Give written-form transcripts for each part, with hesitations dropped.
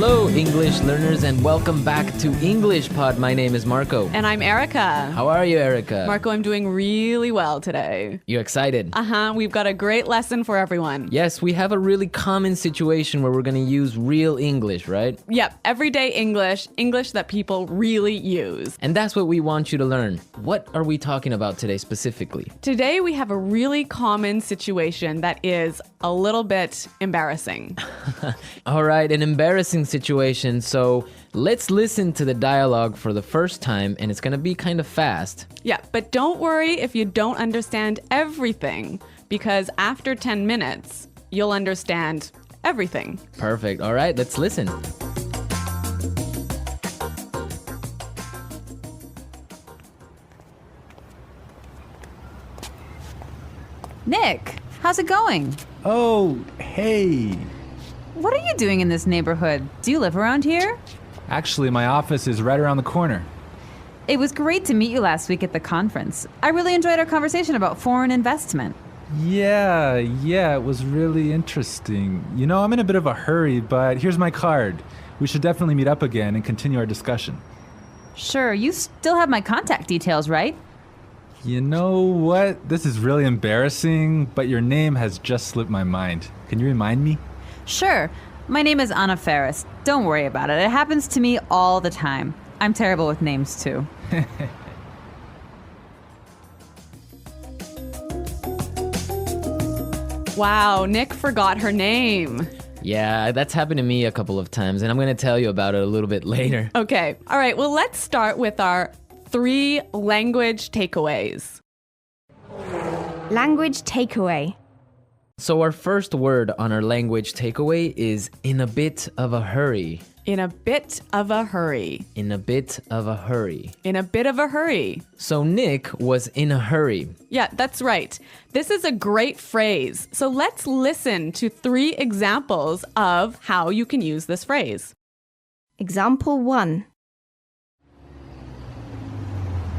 Hello, English learners, and welcome back to English Pod. My name is Marco. And I'm Erica. How are you, Erica? Marco, I'm doing really well today. You excited? We've got a great lesson for everyone. Yes, we have a really common situation where we're going to use real English, right? Yep, everyday English, English that people really use. And that's what we want you to learn. What are we talking about today specifically? Today we have a really common situation that is a little bit embarrassing. All right, an embarrassing situation. So let's listen to the dialogue for the first time, and it's going to be kind of fast. Yeah, but don't worry if you don't understand everything, because after 10 minutes, you'll understand everything. Perfect. All right, let's listen. Nick, how's it going? Oh, hey. What are you doing in this neighborhood? Do you live around here? Actually, my office is right around the corner. It was great to meet you last week at the conference. I really enjoyed our conversation about foreign investment. Yeah, it was really interesting. You know, I'm in a bit of a hurry, but here's my card. We should definitely meet up again and continue our discussion. Sure, you still have my contact details, right? You know what? This is really embarrassing, but your name has just slipped my mind. Can you remind me? Sure. My name is Anna Ferris. Don't worry about it. It happens to me all the time. I'm terrible with names, too. Wow, Nick forgot her name. Yeah, that's happened to me a couple of times, and I'm going to tell you about it a little bit later. Okay, all right, well, let's start with our 3 language takeaways. Language takeaway. So our first word on our language takeaway is in a bit of a hurry. In a bit of a hurry. In a bit of a hurry. In a bit of a hurry. So Nick was in a hurry. Yeah, that's right. This is a great phrase. So let's listen to 3 examples of how you can use this phrase. Example 1.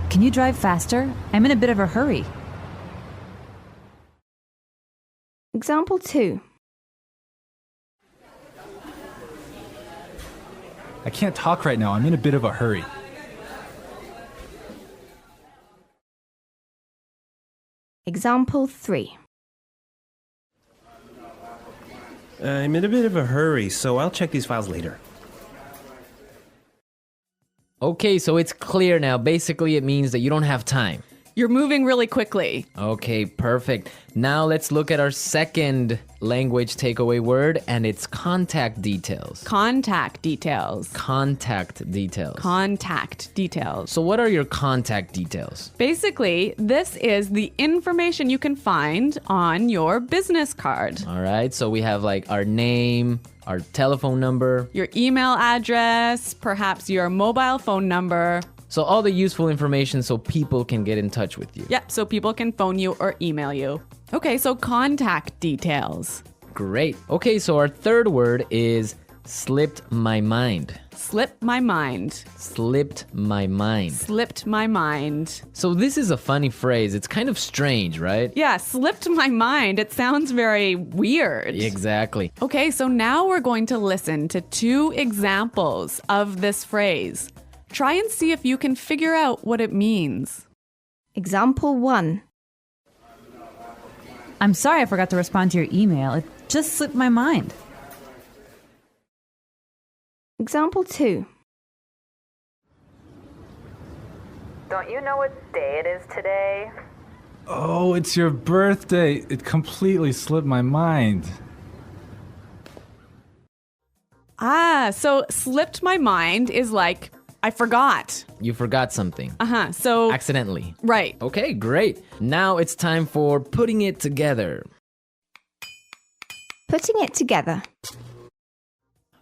Can you drive faster? I'm in a bit of a hurry. Example 2. I can't talk right now. I'm in a bit of a hurry. Example 3. I'm in a bit of a hurry, so I'll check these files later. Okay, so it's clear now. Basically, it means that you don't have time. You're moving really quickly. Okay, perfect. Now let's look at our second language takeaway word, and it's contact details. Contact details. Contact details. Contact details. So what are your contact details? Basically, this is the information you can find on your business card. All right, so we have like our name, our telephone number. Your email address, perhaps your mobile phone number. So all the useful information so people can get in touch with you. Yep, so people can phone you or email you. Okay, so contact details. Great. Okay, so our third word is slipped my mind. Slipped my mind. Slipped my mind. Slipped my mind. So this is a funny phrase. It's kind of strange, right? Yeah, slipped my mind. It sounds very weird. Exactly. Okay, so now we're going to listen to 2 examples of this phrase. Try and see if you can figure out what it means. Example 1. I'm sorry I forgot to respond to your email. It just slipped my mind. Example 2. Don't you know what day it is today? Oh, it's your birthday. It completely slipped my mind. So slipped my mind is like, I forgot. You forgot something. So, Accidentally. right. Okay, great. Now it's time for putting it together. Putting it together.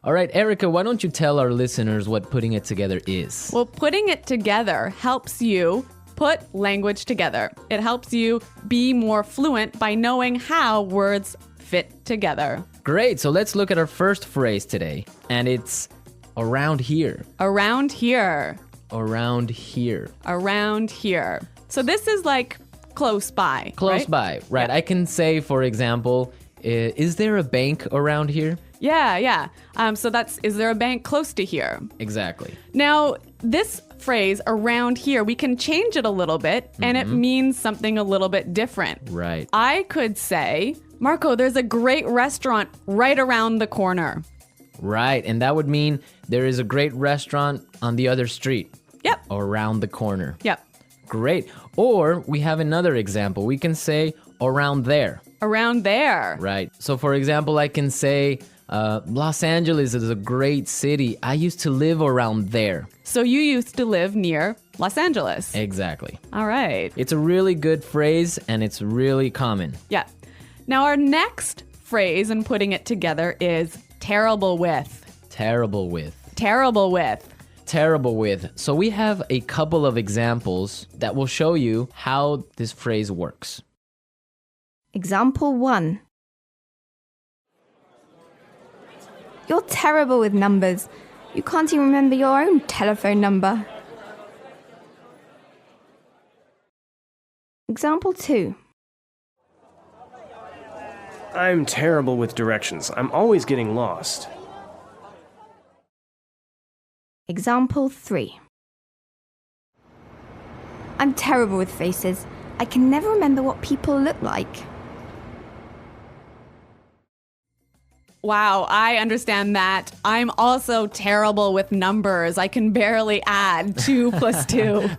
All right, Erica, why don't you tell our listeners what putting it together is? Well, putting it together helps you put language together. It helps you be more fluent by knowing how words fit together. Great, so let's look at our first phrase today. And it's around here. Around here. Around here. Around here. So this is like close by. Close right? by, right. Yeah. I can say, for example, is there a bank around here? Yeah. So is there a bank close to here? Exactly. Now, this phrase around here, we can change it a little bit and it means something a little bit different. Right. I could say, Marco, there's a great restaurant right around the corner. Right. And that would mean there is a great restaurant on the other street. Yep. Or around the corner. Yep. Great. Or we have another example. We can say around there. Around there. Right. So, for example, I can say Los Angeles is a great city. I used to live around there. So you used to live near Los Angeles. Exactly. All right. It's a really good phrase and it's really common. Yeah. Now, our next phrase in putting it together is terrible with. Terrible with. Terrible with. Terrible with. So we have a couple of examples that will show you how this phrase works. Example 1. You're terrible with numbers. You can't even remember your own telephone number. Example 2. I'm terrible with directions. I'm always getting lost. Example 3. I'm terrible with faces. I can never remember what people look like. Wow, I understand that. I'm also terrible with numbers. I can barely add 2 plus 2.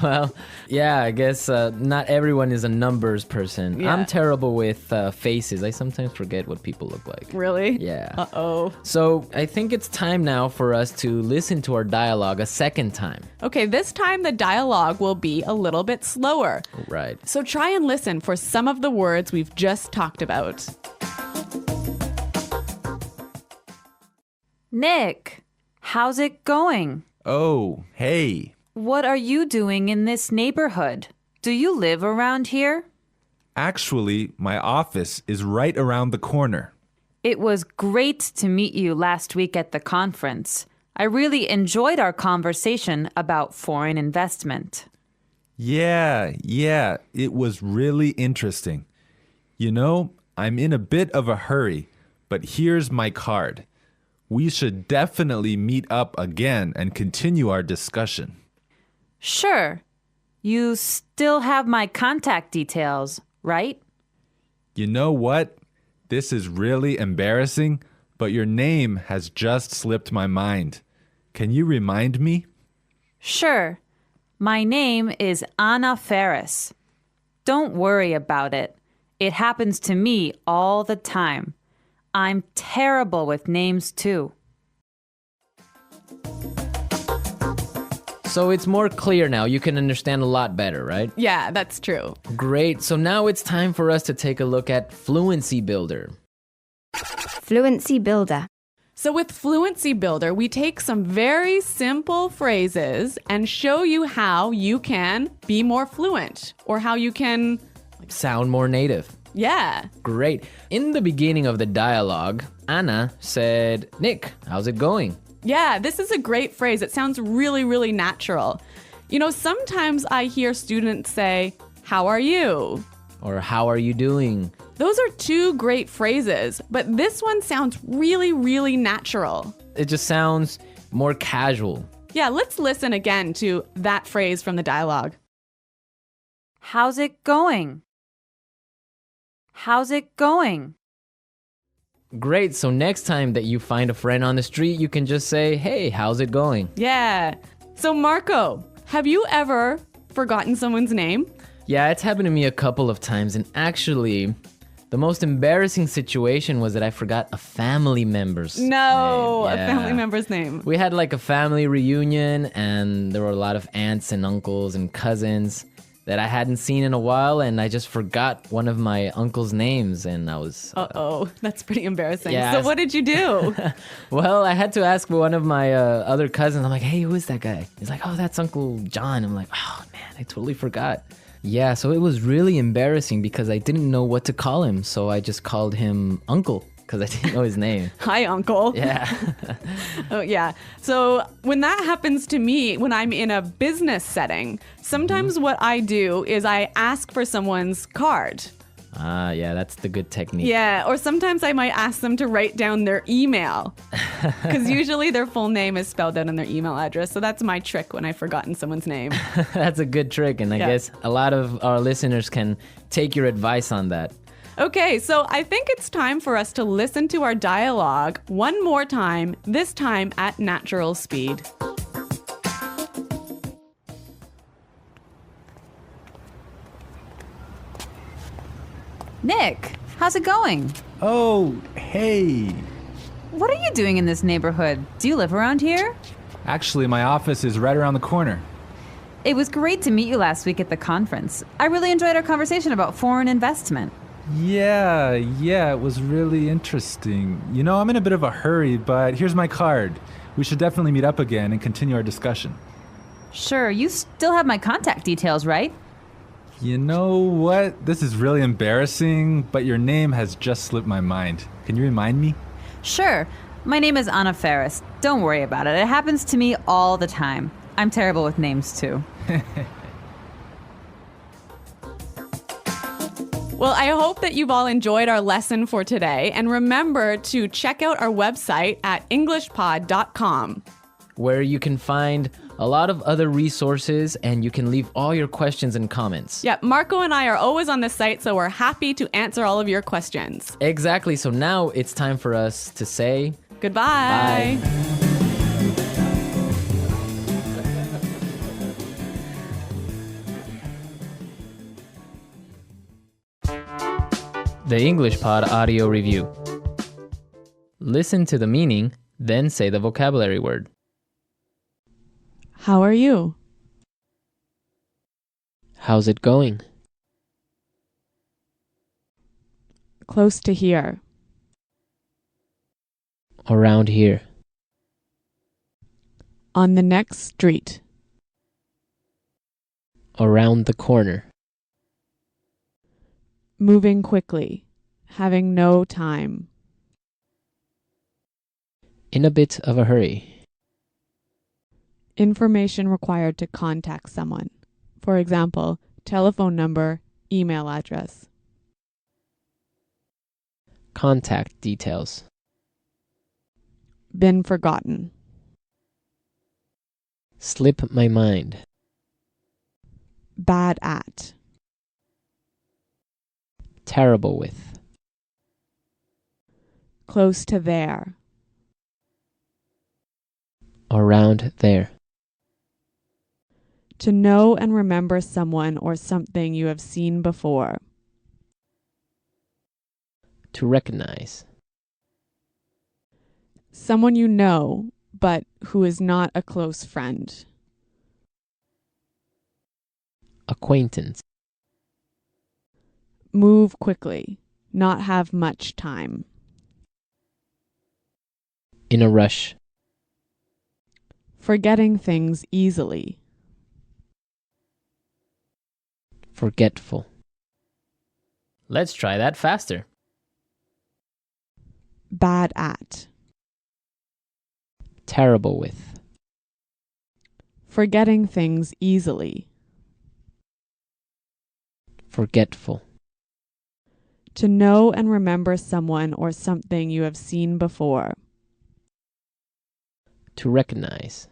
Well, yeah, I guess not everyone is a numbers person. Yeah. I'm terrible with faces. I sometimes forget what people look like. Really? Yeah. Uh-oh. So I think it's time now for us to listen to our dialogue a second time. Okay, this time the dialogue will be a little bit slower. Right. So try and listen for some of the words we've just talked about. Nick, how's it going? Oh, hey. What are you doing in this neighborhood? Do you live around here? Actually, my office is right around the corner. It was great to meet you last week at the conference. I really enjoyed our conversation about foreign investment. Yeah, it was really interesting. You know, I'm in a bit of a hurry, but here's my card. We should definitely meet up again and continue our discussion. Sure. You still have my contact details, right? You know what? This is really embarrassing, but your name has just slipped my mind. Can you remind me? Sure. My name is Anna Ferris. Don't worry about it. It happens to me all the time. I'm terrible with names too. So it's more clear now. You can understand a lot better, right? Yeah, that's true. Great. So now it's time for us to take a look at Fluency Builder. Fluency Builder. So with Fluency Builder, we take some very simple phrases and show you how you can be more fluent or how you can, Sound more native. yeah. Great. In the beginning of the dialogue, Anna said, Nick, how's it going? Yeah, this is a great phrase. It sounds really, really natural. You know, sometimes I hear students say, how are you? Or how are you doing? Those are 2 great phrases, but this one sounds really, really natural. It just sounds more casual. Yeah, let's listen again to that phrase from the dialogue. How's it going? How's it going? Great. So next time that you find a friend on the street, you can just say, hey, how's it going? Yeah. So Marco, have you ever forgotten someone's name? Yeah, it's happened to me a couple of times. And actually, the most embarrassing situation was that I forgot a family member's name. No, a Yeah. family member's name. We had like a family reunion and there were a lot of aunts and uncles and cousins that I hadn't seen in a while, and I just forgot one of my uncle's names, and I was... Uh-oh, that's pretty embarrassing. Yeah, So what did you do? Well, I had to ask one of my other cousins. I'm like, hey, who is that guy? He's like, oh, that's Uncle John. I'm like, oh, man, I totally forgot. Yeah, so it was really embarrassing because I didn't know what to call him, so I just called him Uncle because I didn't know his name. Hi, Uncle. Yeah. Oh, yeah. So when that happens to me, when I'm in a business setting, sometimes what I do is I ask for someone's card. Ah, yeah, that's the good technique. Yeah, or sometimes I might ask them to write down their email because usually their full name is spelled out in their email address. So that's my trick when I've forgotten someone's name. That's a good trick, and I Yeah. guess a lot of our listeners can take your advice on that. Okay, so I think it's time for us to listen to our dialogue one more time, this time at natural speed. Nick, how's it going? Oh, hey. What are you doing in this neighborhood? Do you live around here? Actually, my office is right around the corner. It was great to meet you last week at the conference. I really enjoyed our conversation about foreign investment. Yeah, it was really interesting. You know, I'm in a bit of a hurry, but here's my card. We should definitely meet up again and continue our discussion. Sure, you still have my contact details, right? You know what? This is really embarrassing, but your name has just slipped my mind. Can you remind me? Sure. My name is Anna Ferris. Don't worry about it. It happens to me all the time. I'm terrible with names, too. Well, I hope that you've all enjoyed our lesson for today. And remember to check out our website at englishpod.com. where you can find a lot of other resources and you can leave all your questions and comments. Yeah, Marco and I are always on the site, so we're happy to answer all of your questions. Exactly. So now it's time for us to say Goodbye. Bye. The English Pod Audio Review. Listen to the meaning, then say the vocabulary word. How are you? How's it going? Close to here. Around here. On the next street. Around the corner. Moving quickly. Having no time. In a bit of a hurry. Information required to contact someone. For example, telephone number, email address. Contact details. Been forgotten. Slip my mind. Bad at. Terrible with. Close to there. Around there. To know and remember someone or something you have seen before. To recognize. Someone you know, but who is not a close friend. Acquaintance. Move quickly. Not have much time. In a rush. Forgetting things easily. Forgetful. Let's try that faster. Bad at. Terrible with. Forgetting things easily. Forgetful. To know and remember someone or something you have seen before. To recognize.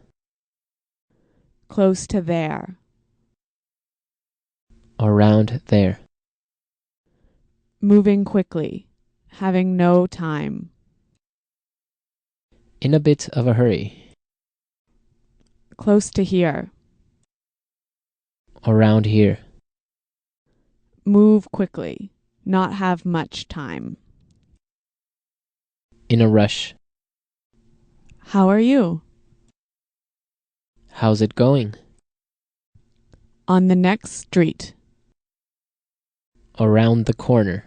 Close to there. Around there. Moving quickly. Having no time. In a bit of a hurry. Close to here. Around here. Move quickly. Not have much time. In a rush. How are you? How's it going? On the next street. Around the corner.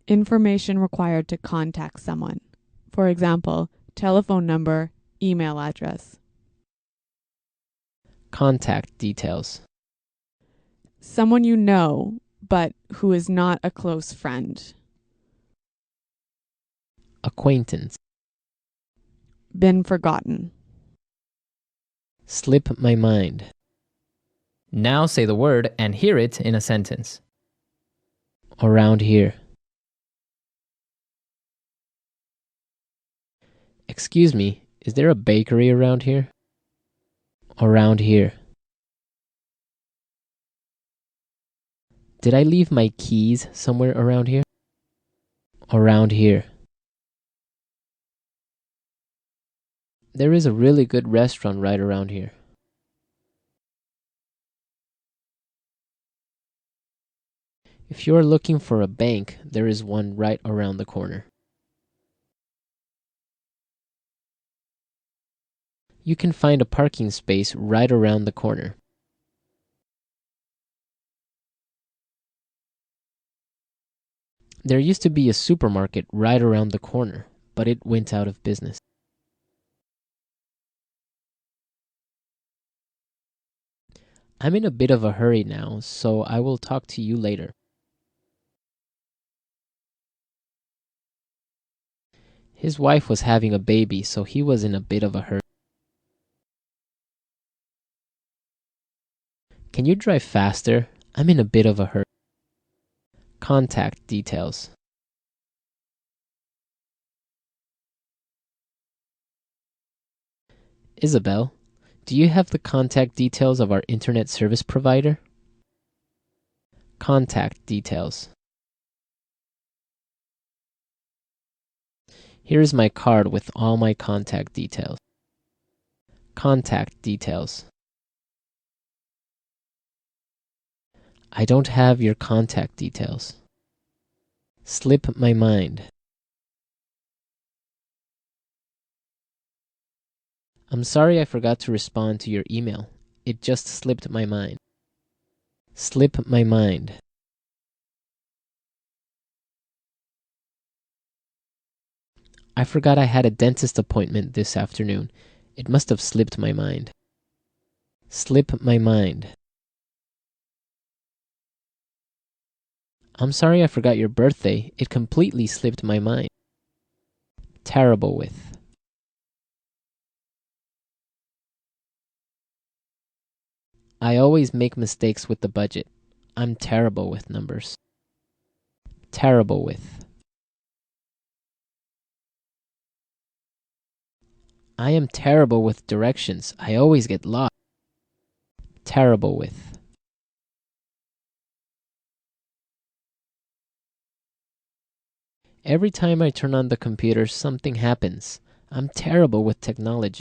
Information required to contact someone. For example, telephone number, email address. Contact details. Someone you know, but who is not a close friend. Acquaintance. Been forgotten. Slip my mind. Now say the word and hear it in a sentence. Around here. Excuse me, is there a bakery around here? Around here. Did I leave my keys somewhere around here? Around here. There is a really good restaurant right around here. If you are looking for a bank, there is one right around the corner. You can find a parking space right around the corner. There used to be a supermarket right around the corner, but it went out of business. I'm in a bit of a hurry now, so I will talk to you later. His wife was having a baby, so he was in a bit of a hurry. Can you drive faster? I'm in a bit of a hurry. Contact details. Isabel, do you have the contact details of our internet service provider? Contact details. Here is my card with all my contact details. Contact details. I don't have your contact details. Slip my mind. I'm sorry I forgot to respond to your email. It just slipped my mind. Slip my mind. I forgot I had a dentist appointment this afternoon. It must have slipped my mind. Slip my mind. I'm sorry I forgot your birthday. It completely slipped my mind. Terrible with. I always make mistakes with the budget. I'm terrible with numbers. Terrible with. I am terrible with directions. I always get lost. Terrible with. Every time I turn on the computer, something happens. I'm terrible with technology.